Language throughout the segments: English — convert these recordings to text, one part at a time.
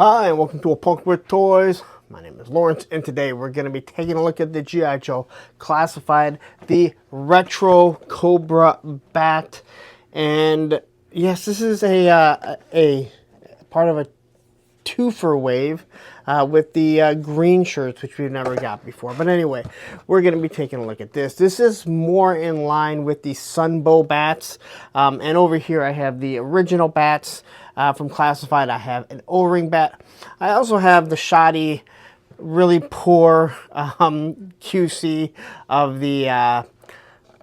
Hi, and welcome to A Punk with Toys. My name is Lawrence, and today we're going to be taking a look at the G.I. Joe Classified, the Retro B.A.T. And yes, this is a part of a twofer wave with the green shirts, which we've never got before. But anyway, we're going to be taking a look at this. This is more in line with the Sunbow bats. And over here I have the original bats from Classified. I have an O-ring bat. I also have the shoddy, really poor QC of the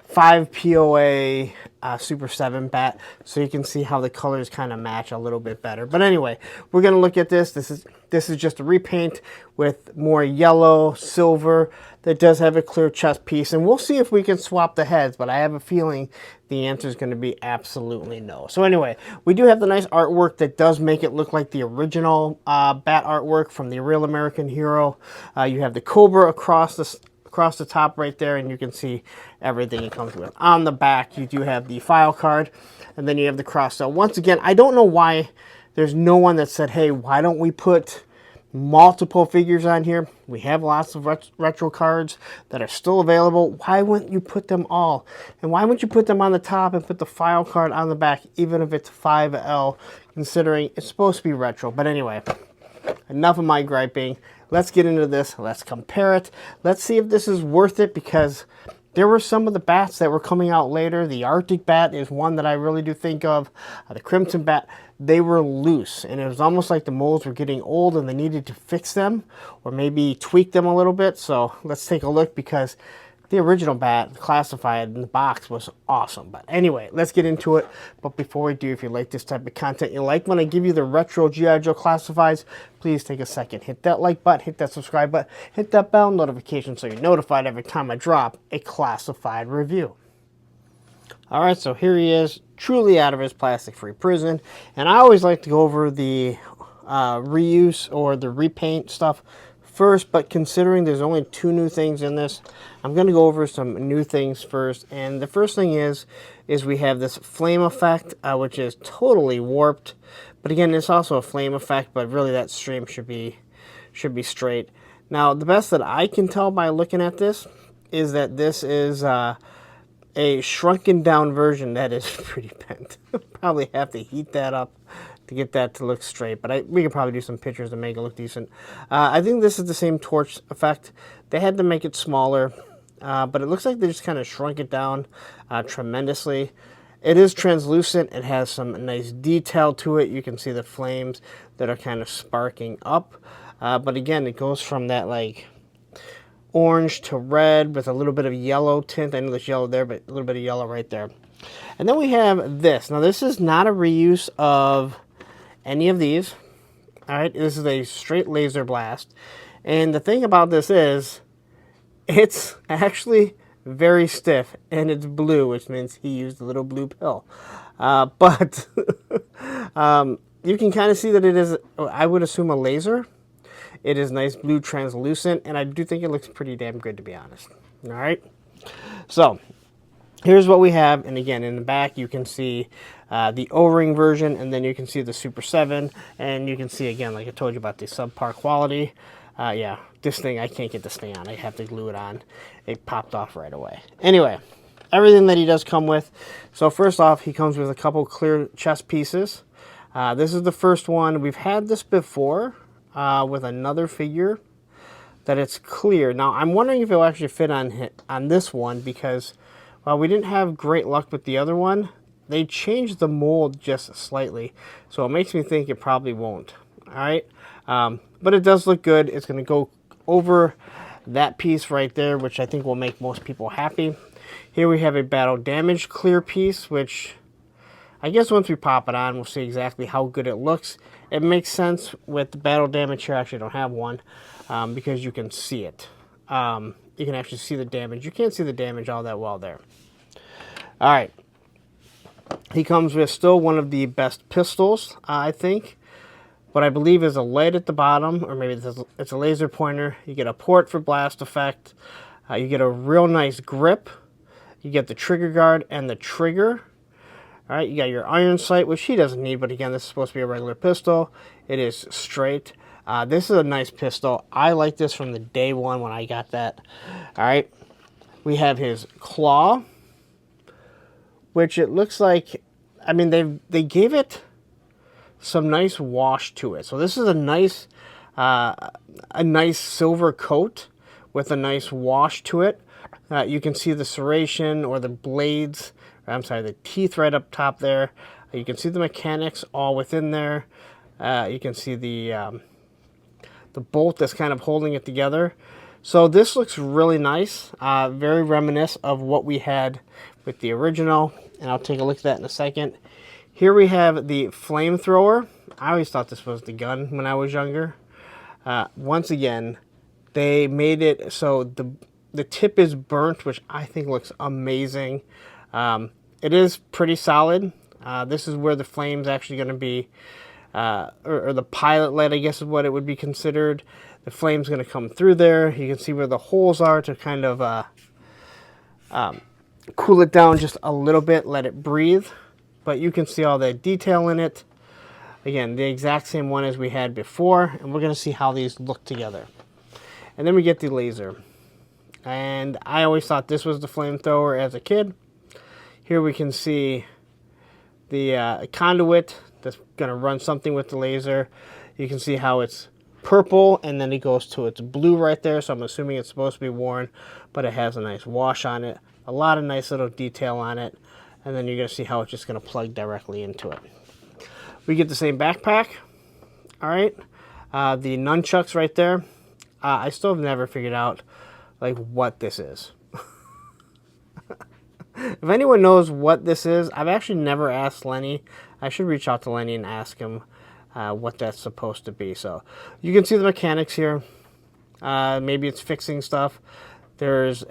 5 POA Super 7 bat, so you can see how the colors kind of match a little bit better. But anyway, we're going to look at this. This is just a repaint with more yellow, silver, that does have a clear chest piece, and we'll see if we can swap the heads, but I have a feeling the answer is going to be absolutely no. So anyway, we do have the nice artwork that does make it look like the original bat artwork from the Real American Hero. You have the Cobra across the top right there, and you can see everything it comes with. On the back, you do have the file card, and then you have the cross. So once again, I don't know why there's no one that said, hey, why don't we put multiple figures on here? We have lots of retro cards that are still available. Why wouldn't you put them all? And why wouldn't you put them on the top and put the file card on the back, even if it's 5L, considering it's supposed to be retro? But anyway, enough of my griping. Let's get into this. Let's compare it. Let's see if this is worth it, because there were some of the bats that were coming out later. The Arctic bat is one that I really do think of. The Crimson bat, they were loose, and it was almost like the molds were getting old and they needed to fix them or maybe tweak them a little bit. So let's take a look, because the original bat, Classified in the box, was awesome. But anyway, let's get into it. But before we do, if you like this type of content, you like when I give you the retro G.I. Joe Classifieds, please take a second. Hit that like button, hit that subscribe button, hit that bell notification so you're notified every time I drop a Classified review. Alright, so here he is, truly out of his plastic-free prison. And I always like to go over the reuse or the repaint stuff first, but considering there's only 2 new things in this, I'm going to go over some new things first. And the first thing is we have this flame effect, which is totally warped. But again, it's also a flame effect, but really that stream should be straight. Now, the best that I can tell by looking at this is that this is a shrunken down version that is pretty bent. Probably have to heat that up to get that to look straight, but we could probably do some pictures to make it look decent. I think this is the same torch effect. They had to make it smaller, but it looks like they just kind of shrunk it down tremendously. It is translucent. It has some nice detail to it. You can see the flames that are kind of sparking up, but again, it goes from that like orange to red with a little bit of yellow tint. I know there's yellow there, but a little bit of yellow right there. And then we have this. Now, this is not a reuse of any of these. All right, this is a straight laser blast. And the thing about this is it's actually very stiff, and it's blue, which means he used a little blue pill. But you can kind of see that it is, I would assume, a laser. It is nice blue translucent, and I do think it looks pretty damn good, to be honest. All right, so here's what we have, and again, in the back you can see the O-ring version, and then you can see the Super 7, and you can see, again, like I told you about the subpar quality. Yeah, this thing, I can't get this thing on. I have to glue it on. It popped off right away. Anyway, everything that he does come with. So first off, he comes with a couple clear chest pieces. This is the first one. We've had this before with another figure that it's clear. Now, I'm wondering if it'll actually fit on this one, because while we didn't have great luck with the other one, they changed the mold just slightly. So it makes me think it probably won't. All right. But it does look good. It's going to go over that piece right there, which I think will make most people happy. Here we have a battle damage clear piece, which I guess once we pop it on, we'll see exactly how good it looks. It makes sense with the battle damage here. I actually don't have one because you can see it. You can actually see the damage. You can't see the damage all that well there. All right. He comes with still one of the best pistols, I think. What I believe is a light at the bottom, or maybe it's a laser pointer. You get a port for blast effect. You get a real nice grip. You get the trigger guard and the trigger. All right, you got your iron sight, which he doesn't need, but again, this is supposed to be a regular pistol. It is straight. This is a nice pistol. I like this from the day one when I got that. All right, we have his claw, which it looks like, I mean, they gave it some nice wash to it. So this is a nice silver coat with a nice wash to it. You can see the serration or the blades, I'm sorry, the teeth right up top there. You can see the mechanics all within there. You can see the bolt that's kind of holding it together. So this looks really nice, very reminiscent of what we had with the original, and I'll take a look at that in a second. Here we have the flamethrower. I always thought this was the gun when I was younger. Once again, they made it so the tip is burnt, which I think looks amazing. It is pretty solid. This is where the flame's actually going to be, or the pilot light, I guess is what it would be considered. The flame's going to come through there. You can see where the holes are to kind of cool it down just a little bit, let it breathe. But you can see all that detail in it. Again, the exact same one as we had before, and we're going to see how these look together. And then we get the laser. And I always thought this was the flamethrower as a kid. Here we can see the conduit that's going to run something with the laser. You can see how it's purple, and then it goes to its blue right there, so I'm assuming it's supposed to be worn, but it has a nice wash on it. A lot of nice little detail on it. And then you're going to see how it's just going to plug directly into it. We get the same backpack. All right. The nunchucks right there. I still have never figured out like what this is. If anyone knows what this is, I've actually never asked Lenny. I should reach out to Lenny and ask him what that's supposed to be. So you can see the mechanics here. Maybe it's fixing stuff. There's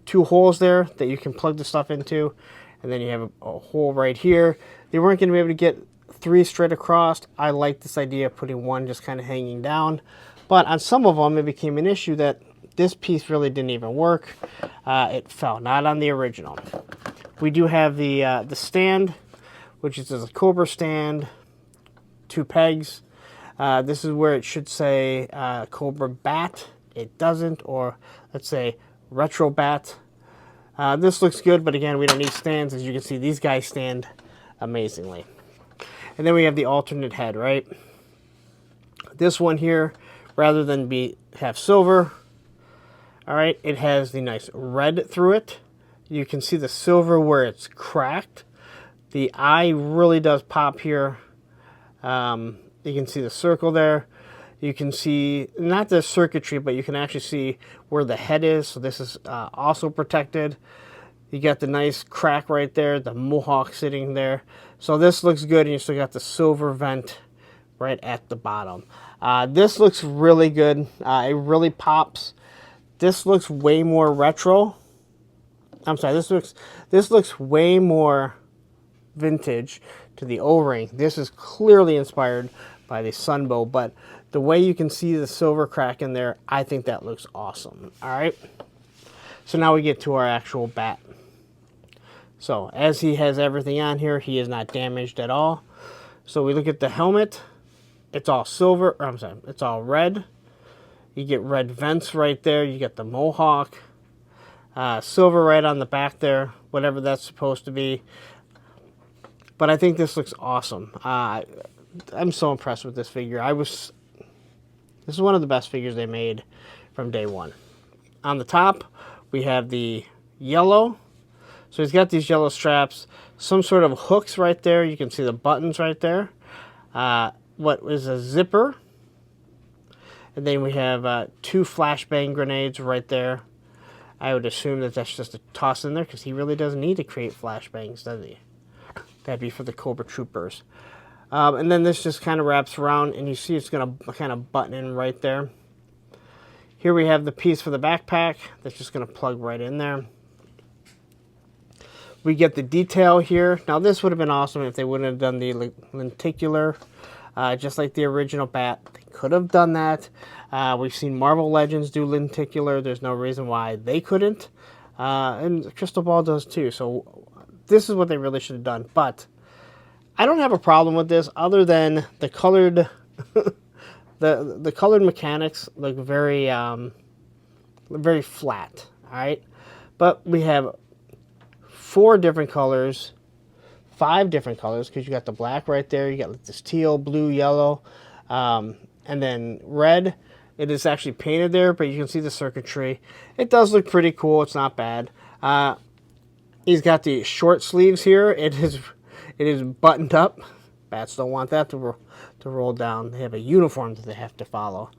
two holes there that you can plug the stuff into. And then you have a hole right here. They weren't going to be able to get 3 straight across. I like this idea of putting one just kind of hanging down. But on some of them, it became an issue that this piece really didn't even work. It fell, not on the original. We do have the stand, which is a Cobra stand, 2 pegs. This is where it should say Cobra B.A.T. It doesn't, or let's say Retro B.A.T. This looks good, but again, we don't need stands. As you can see, these guys stand amazingly. And then we have the alternate head, right? This one here, rather than have silver, all right, it has the nice red through it. You can see the silver where it's cracked. The eye really does pop here. You can see the circle there. You can see, not the circuitry, but you can actually see where the head is. So this is also protected. You got the nice crack right there, the mohawk sitting there. So this looks good, and you still got the silver vent right at the bottom. This looks really good. It really pops. This looks way more retro. I'm sorry, this looks way more vintage to the O-ring. This is clearly inspired by the Sunbow, but the way you can see the silver crack in there, I think that looks awesome. All right. So now we get to our actual bat. So as he has everything on here, he is not damaged at all. So we look at the helmet. It's all silver, or I'm sorry, it's all red. You get red vents right there. You get the mohawk. Silver right on the back there, whatever that's supposed to be. But I think this looks awesome. I'm so impressed with this figure. This is one of the best figures they made from day one. On the top, we have the yellow. So he's got these yellow straps, some sort of hooks right there. You can see the buttons right there. What is a zipper. And then we have 2 flashbang grenades right there. I would assume that that's just a toss in there because he really doesn't need to create flashbangs, does he? That'd be for the Cobra Troopers. And then this just kind of wraps around, and you see it's going to kind of button in right there. Here we have the piece for the backpack that's just going to plug right in there. We get the detail here. Now this would have been awesome if they wouldn't have done the lenticular, just like the original Bat. They could have done that. We've seen Marvel Legends do lenticular. There's no reason why they couldn't. And Crystal Ball does too. So this is what they really should have done. But I don't have a problem with this other than the colored the colored mechanics look very very flat. All right, but we have 4 different colors, 5 different colors, because you got the black right there, you got like this teal, blue, yellow, and then red. It is actually painted there, but you can see the circuitry. It does look pretty cool. It's not bad. He's got the short sleeves here. It is buttoned up. Bats don't want that to roll down. They have a uniform that they have to follow.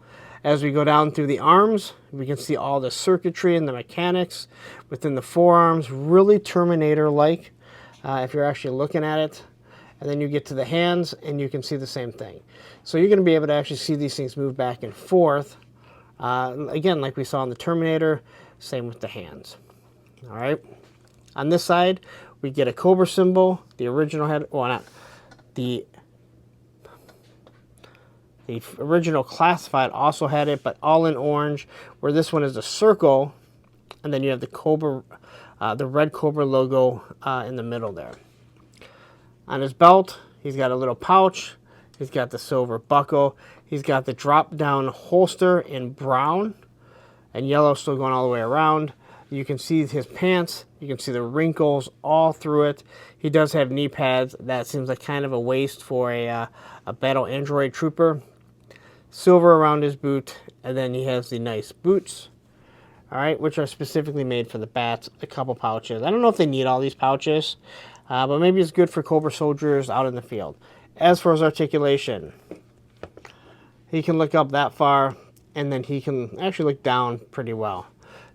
As we go down through the arms, we can see all the circuitry and the mechanics within the forearms. Really Terminator-like, if you're actually looking at it. And then you get to the hands, and you can see the same thing. So you're going to be able to actually see these things move back and forth. Again, like we saw in the Terminator, same with the hands. All right. On this side, we get a Cobra symbol. The original had, well, not the original classified also had it, but all in orange. Where this one is a circle, and then you have the Cobra, the red Cobra logo in the middle there. On his belt, he's got a little pouch. He's got the silver buckle. He's got the drop-down holster in brown and yellow still going all the way around. You can see his pants. You can see the wrinkles all through it. He does have knee pads. That seems like kind of a waste for a battle android trooper. Silver around his boot, and then he has the nice boots, all right, which are specifically made for the bats. A couple pouches. I don't know if they need all these pouches. But maybe it's good for Cobra soldiers out in the field. As for his articulation, he can look up that far, and then he can actually look down pretty well.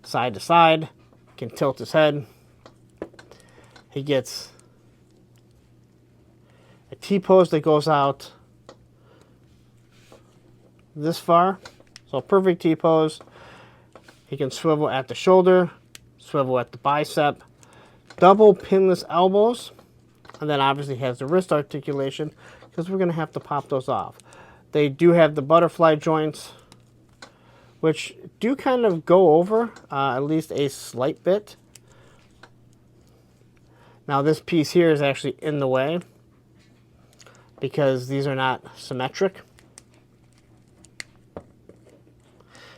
Side to side, can tilt his head. He gets a T-pose that goes out this far. So a perfect T-pose. He can swivel at the shoulder, swivel at the bicep. Double pinless elbows, and then obviously has the wrist articulation because we're going to have to pop those off. They do have the butterfly joints, which do kind of go over at least a slight bit. Now this piece here is actually in the way because these are not symmetric.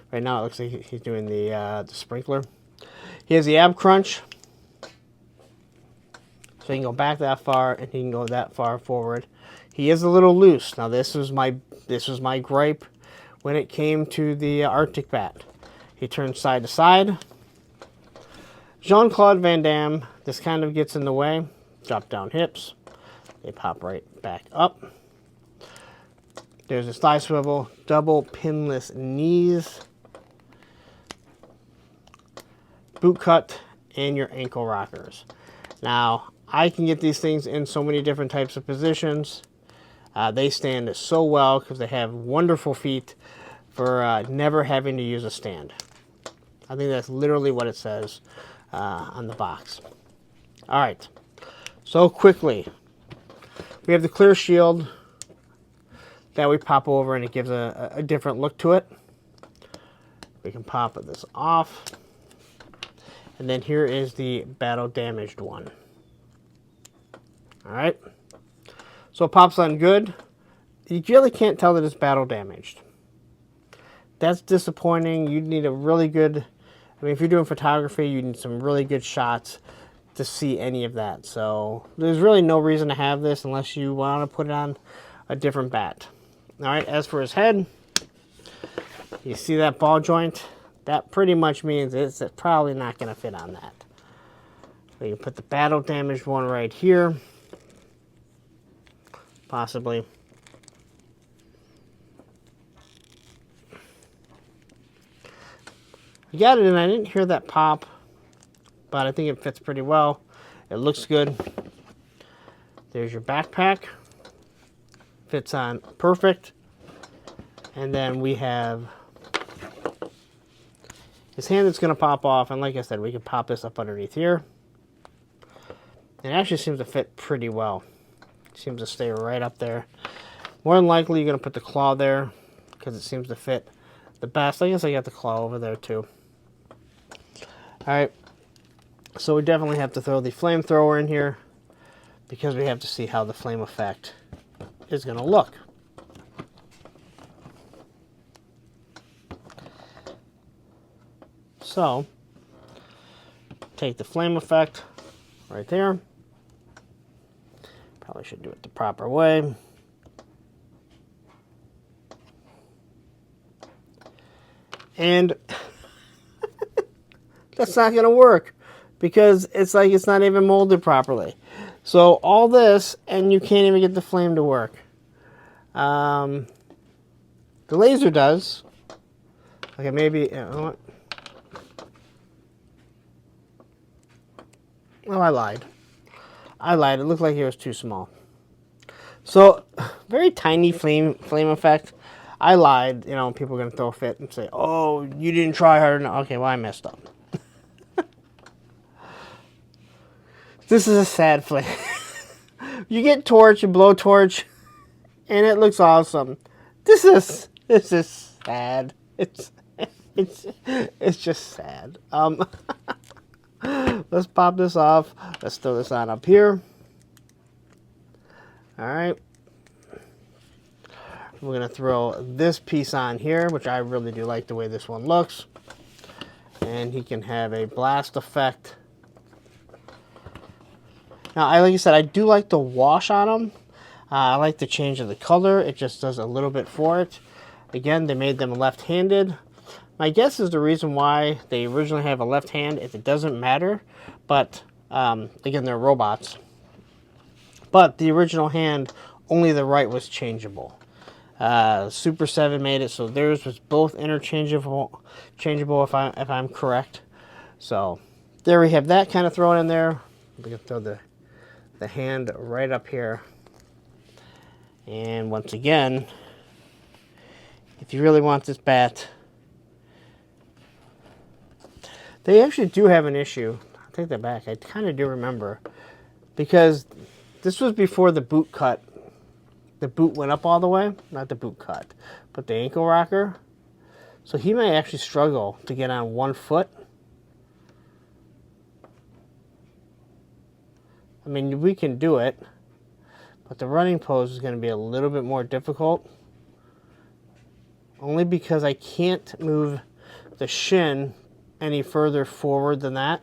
Right now it looks like he's doing the sprinkler. He has the ab crunch. So he can go back that far, and he can go that far forward. He is a little loose. Now this was my gripe when it came to the Arctic Bat. He turns side to side. Jean-Claude Van Damme, this kind of gets in the way. Drop down hips. They pop right back up. There's his thigh swivel. Double pinless knees. Boot cut, and your ankle rockers. Now, I can get these things in so many different types of positions. They stand so well because they have wonderful feet for never having to use a stand. I think that's literally what it says on the box. All right, so quickly, we have the clear shield that we pop over, and it gives a different look to it. We can pop this off. And then here is the battle damaged one. All right. So it pops on good. You really can't tell that it's battle damaged. That's disappointing. You need a really good, I mean, if you're doing photography, you need some really good shots to see any of that. So there's really no reason to have this unless you want to put it on a different bat. All right. As for his head, you see that ball joint? That pretty much means it's probably not going to fit on that. So you can put the battle damaged one right here. Possibly. You got it, and I didn't hear that pop, but I think it fits pretty well. It looks good. There's your backpack. Fits on perfect. And then we have his hand that's going to pop off, and like I said, we can pop this up underneath here. It actually seems to fit pretty well. Seems to stay right up there. More than likely, you're going to put the claw there because it seems to fit the best. I guess I got the claw over there too. All right, so we definitely have to throw the flamethrower in here because we have to see how the flame effect is going to look. So, take the flame effect right there. Probably should do it the proper way. And that's not going to work because it's like it's not even molded properly. So all this, and you can't even get the flame to work. The laser does. Okay, maybe... Oh, I lied. I lied. It looked like it was too small. So, very tiny flame effect. I lied. You know, people are going to throw a fit and say, oh, you didn't try hard enough. Okay, well, I messed up. This is a sad flame. You get torch, you blow torch, and it looks awesome. This is sad. It's just sad. Let's pop this off. Let's throw this on up here. All right. We're going to throw this piece on here, which I really do like the way this one looks. And he can have a blast effect. Now, like I said, I do like the wash on them. I like the change of the color. It just does a little bit for it. Again, they made them left-handed. My guess is the reason why they originally have a left hand, if it doesn't matter. But, again, they're robots. But the original hand, only the right was changeable. Super 7 made it so theirs was both interchangeable, if I'm correct. So there we have that kind of thrown in there. We can throw the hand right up here. And once again, if you really want this bat, they actually do have an issue. I'll take that back. I kind of do remember, because this was before the boot cut. The boot went up all the way, not the boot cut, but the ankle rocker. So he may actually struggle to get on 1 foot. I mean, we can do it, but the running pose is going to be a little bit more difficult. Only because I can't move the shin any further forward than that.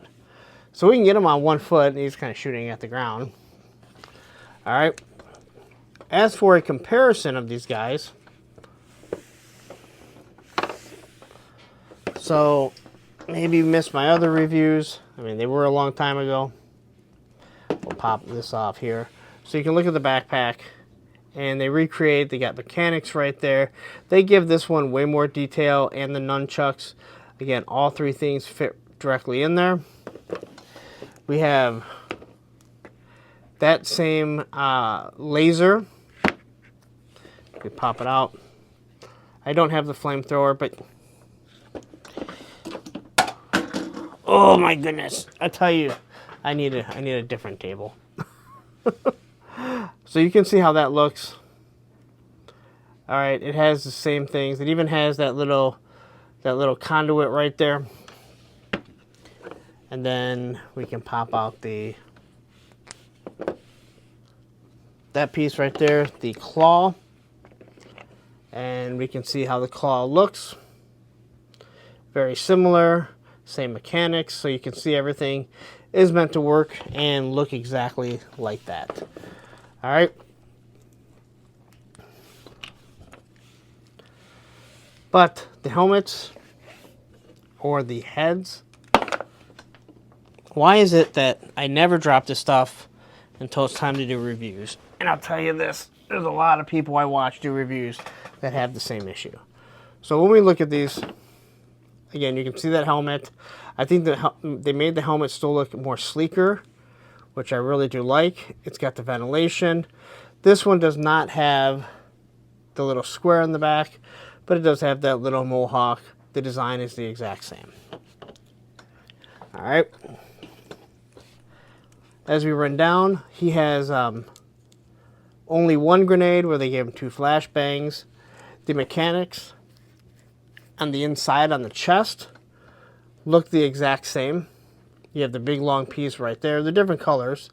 So we can get him on 1 foot, and he's kind of shooting at the ground. All right. As for a comparison of these guys, so maybe you missed my other reviews. I mean, they were a long time ago. We'll pop this off here. So you can look at the backpack, and they recreate, they got mechanics right there. They give this one way more detail, and the nunchucks. Again, all 3 things fit directly in there. We have that same laser. We pop it out. I don't have the flamethrower, but oh my goodness! I tell you, I need a different table. So you can see how that looks. All right, it has the same things. It even has that little conduit right there. And then we can pop out that piece right there, the claw. And we can see how the claw looks. Very similar, same mechanics, so you can see everything is meant to work and look exactly like that. All right. But the helmets or the heads, why is it that I never drop this stuff until it's time to do reviews? And I'll tell you this, there's a lot of people I watch do reviews that have the same issue. So when we look at these, again, you can see that helmet. I think that they made the helmet still look more sleeker, which I really do like. It's got the ventilation. This one does not have the little square in the back, but it does have that little mohawk. The design is the exact same. All right. As we run down, he has only 1 grenade where they gave him 2 flashbangs. The mechanics on the inside on the chest look the exact same. You have the big long piece right there. They're different colors,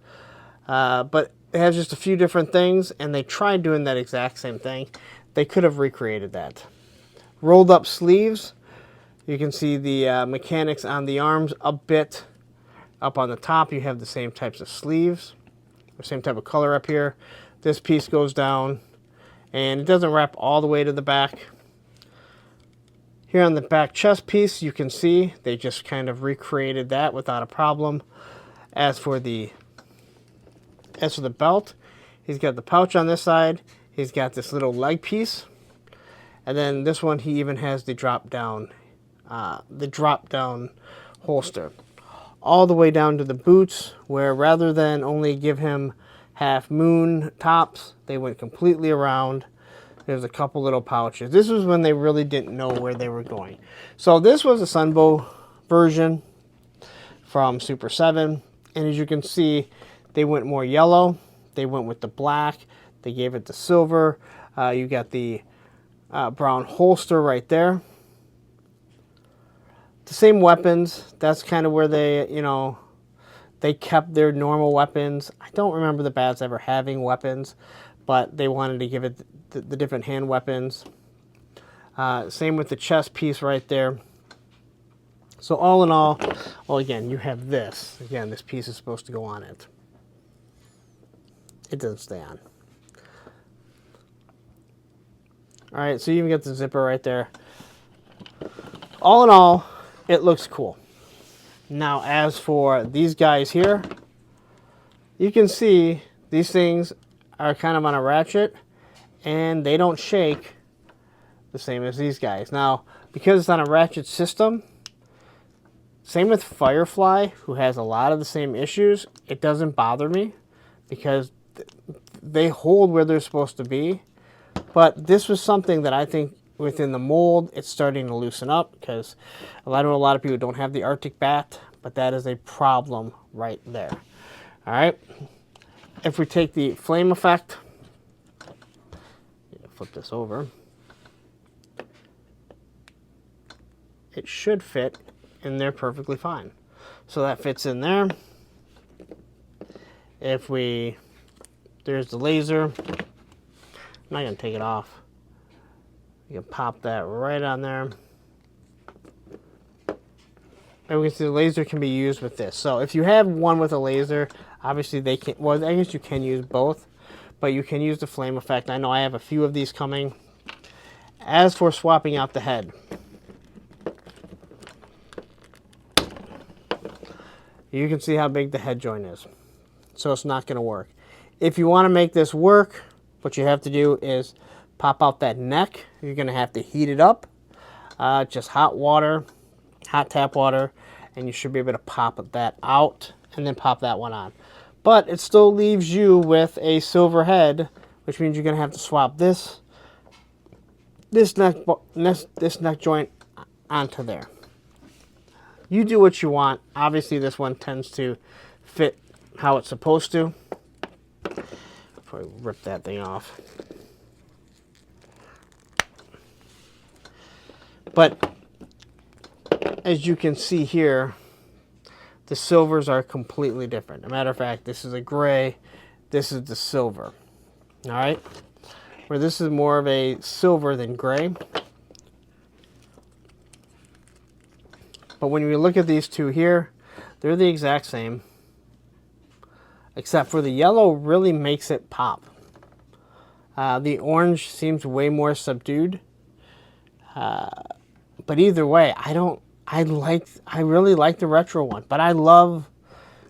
but it has just a few different things, and they tried doing that exact same thing. They could have recreated that. Rolled up sleeves. You can see the mechanics on the arms a bit. Up on the top, you have the same types of sleeves, the same type of color up here. This piece goes down, and it doesn't wrap all the way to the back. Here on the back chest piece, you can see they just kind of recreated that without a problem. As for the belt, he's got the pouch on this side. He's got this little leg piece, and then this one he even has the drop down holster, all the way down to the boots, where rather than only give him half moon tops, they went completely around. There's a couple little pouches. This was when they really didn't know where they were going. So this was a Sunbow version from Super 7. And as you can see, they went more yellow. They went with the black. They gave it the silver. You got the brown holster right there. The same weapons. That's kind of where they, they kept their normal weapons. I don't remember the B.A.Ts ever having weapons, but they wanted to give it the different hand weapons. Same with the chest piece right there. So all in all, well, again, you have this. Again, this piece is supposed to go on it. It doesn't stay on. All right, so you even get the zipper right there. All in all, it looks cool. Now, as for these guys here, you can see these things are kind of on a ratchet, and they don't shake the same as these guys. Now, because it's on a ratchet system, same with Firefly, who has a lot of the same issues, it doesn't bother me because they hold where they're supposed to be. But this was something that I think within the mold, it's starting to loosen up, because a lot of people don't have the Arctic B.A.T, but that is a problem right there. All right. If we take the flame effect, flip this over, it should fit in there perfectly fine. So that fits in there. If there's the laser, I'm not going to take it off. You can pop that right on there. And we can see the laser can be used with this. So if you have one with a laser, obviously they can, well, I guess you can use both, but you can use the flame effect. I know I have a few of these coming. As for swapping out the head, you can see how big the head joint is. So it's not going to work. If you want to make this work, what you have to do is pop out that neck. You're going to have to heat it up. Just hot water, hot tap water, and you should be able to pop that out and then pop that one on. But it still leaves you with a silver head, which means you're going to have to swap this neck joint onto there. You do what you want. Obviously, this one tends to fit how it's supposed to. Before I rip that thing off. But as you can see here, the silvers are completely different. As a matter of fact, this is a gray, this is the silver. All right? Where this is more of a silver than gray. But when you look at these two here, they're the exact same. Except for the yellow really makes it pop. The orange seems way more subdued. But either way, I really like the retro one, but I love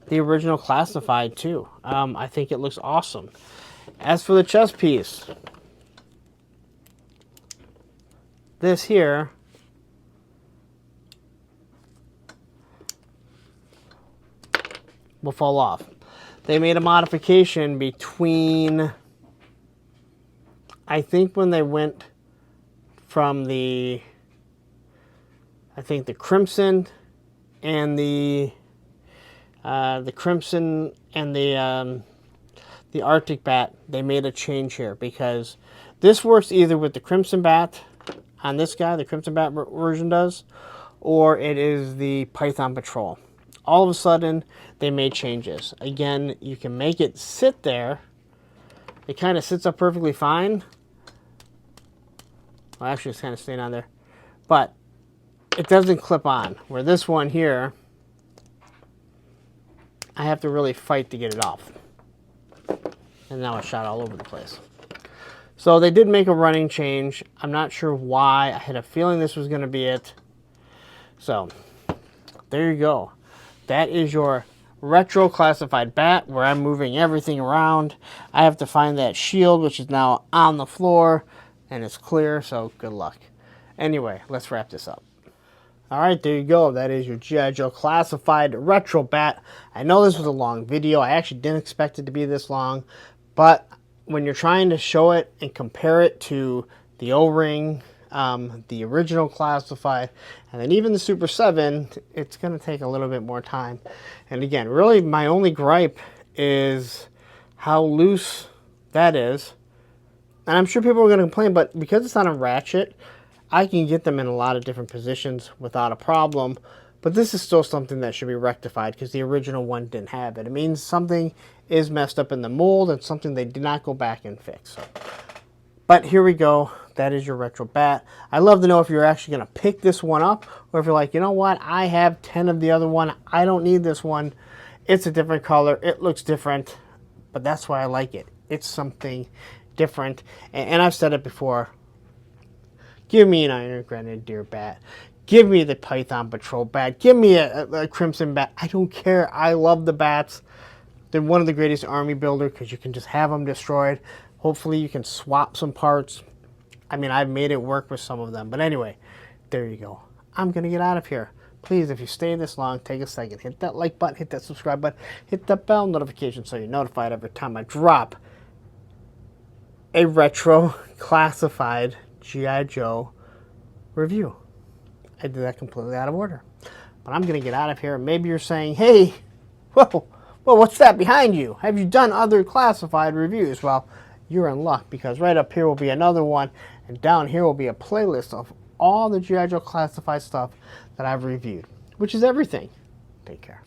the original classified too. I think it looks awesome. As for the chest piece, this here will fall off. They made a modification between, I think when they went from the crimson and the crimson and the Arctic B.A.T, they made a change here, because this works either with the crimson B.A.T on this guy, the crimson B.A.T version does, or it is the Python Patrol. All of a sudden, they made changes. Again, you can make it sit there it kind of sits up perfectly fine. Well, actually, it's kind of staying on there. But it doesn't clip on. Where this one here, I have to really fight to get it off. And now it's shot all over the place. So they did make a running change. I'm not sure why. I had a feeling this was going to be it. So there you go. That is your retro classified bat where I'm moving everything around. I have to find that shield, which is now on the floor, and it's clear, so good luck. Anyway, let's wrap this up. All right, there you go. That is your G.I. Joe classified retro bat. I know this was a long video. I actually didn't expect it to be this long, but when you're trying to show it and compare it to the O-ring, the original classified, and then even the Super 7, it's going to take a little bit more time. And again, really my only gripe is how loose that is. And I'm sure people are going to complain, but because it's on a ratchet, I can get them in a lot of different positions without a problem. But this is still something that should be rectified because the original one didn't have it. It means something is messed up in the mold and something they did not go back and fix. So. But here we go. That is your retro bat. I'd love to know if you're actually going to pick this one up, or if you're like, you know what, I have 10 of the other one. I don't need this one. It's a different color. It looks different, but that's why I like it. It's something different. And I've said it before. Give me an Iron Grenadier bat. Give me the Python Patrol bat. Give me a Crimson bat. I don't care. I love the bats. They're one of the greatest army builder because you can just have them destroyed. Hopefully you can swap some parts. I mean, I've made it work with some of them. But anyway, there you go. I'm going to get out of here. Please, if you stay this long, take a second. Hit that like button. Hit that subscribe button. Hit that bell notification so you're notified every time I drop a retro classified G.I. Joe review. I did that completely out of order. But I'm going to get out of here. Maybe you're saying, hey, whoa, what's that behind you? Have you done other classified reviews? Well, you're in luck because right up here will be another one, and down here will be a playlist of all the G.I. Joe classified stuff that I've reviewed, which is everything. Take care.